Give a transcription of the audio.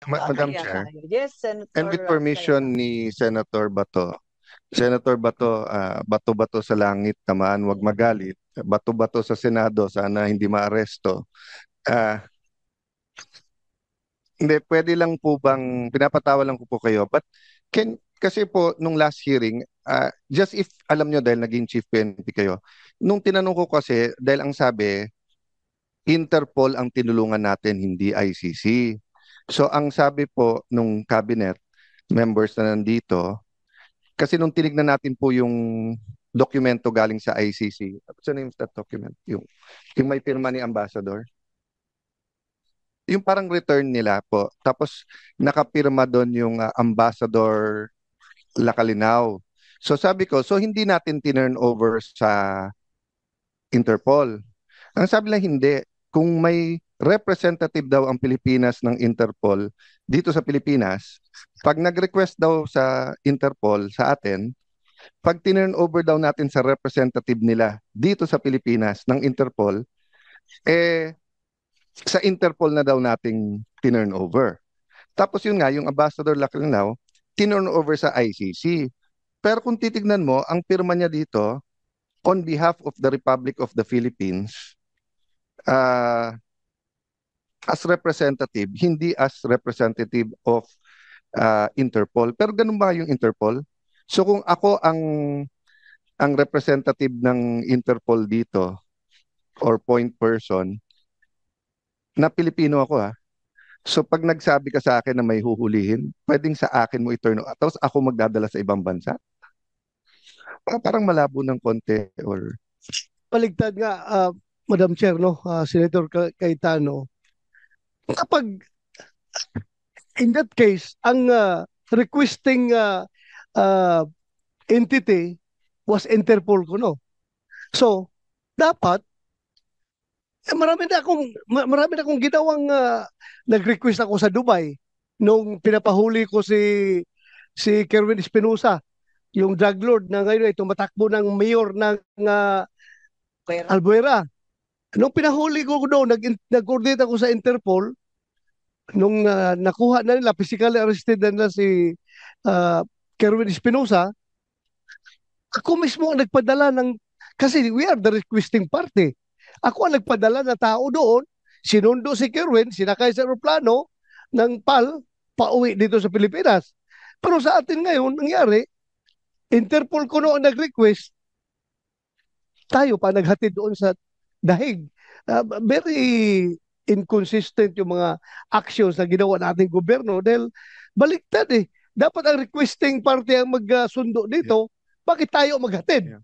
Madam Kaya Chair, tayo. Yes, and with Senator permission Cayetano. ni Senator Bato, Senator Bato, bato-bato sa langit naman, wag magalit. Bato-bato sa Senado, sana hindi maaresto. Ah, Hindi, pwede lang po bang, pinapatawa lang ko po kayo, but kasi po nung last hearing, just if alam nyo dahil naging chief PNP kayo, nung tinanong ko kasi, dahil ang sabi, Interpol ang tinulungan natin, hindi ICC. So ang sabi po nung cabinet members na nandito, kasi nung tinignan natin po yung dokumento galing sa ICC, what's the name of that document? Yung may pirma ni Ambassador. Yung parang return nila po. Tapos nakapirma doon yung Ambassador Lacalinaw. So sabi ko, so hindi natin tinurn over sa Interpol. Ang sabi lang hindi, kung may representative daw ang Pilipinas ng Interpol dito sa Pilipinas, pag nag-request daw sa Interpol sa atin, pag tinurn over daw natin sa representative nila dito sa Pilipinas ng Interpol, eh sa Interpol na daw nating tinurn over. Tapos yun nga, yung Ambassador Laclinaw, tinurn over sa ICC. Pero kung titignan mo, ang pirma niya dito, on behalf of the Republic of the Philippines, uh, as representative, hindi as representative of Interpol. Pero ganun ba yung Interpol? So kung ako ang representative ng Interpol dito, or point person, na Pilipino ako So pag nagsabi ka sa akin na may huhulihin, pwedeng sa akin mo i-turn over. Tapos ako magdadala sa ibang bansa. Parang malabo ng konti or Paligtad nga, Madam Chair, no, Senator Cayetano, kapag in that case, ang requesting uh, entity was Interpol ko, no? So, dapat, marami na akong ginawang nag-request ako sa Dubai nung pinapahuli ko si Kerwin Espinosa, yung drug lord na ngayon ay tumatakbo ng mayor ng Albuera. Nung pinahuli ko doon, nag-coordinate ako sa Interpol, nung nakuha na nila, physically arrested na nila si uh, Kerwin Espinosa, ako mismo ang nagpadala kasi we are the requesting party. Ako ang nagpadala na tao doon, sinundo si Kerwin, sinakay sa aeroplano ng PAL, pauwi dito sa Pilipinas. Pero sa atin ngayon, nangyari, Interpol ko noon nag-request, tayo pa naghatid doon sa dahig. Very inconsistent yung mga actions na ginawa nating gobyerno dahil baliktad eh. Dapat ang requesting party ang magsundo dito, bakit tayo maghatid? Yeah.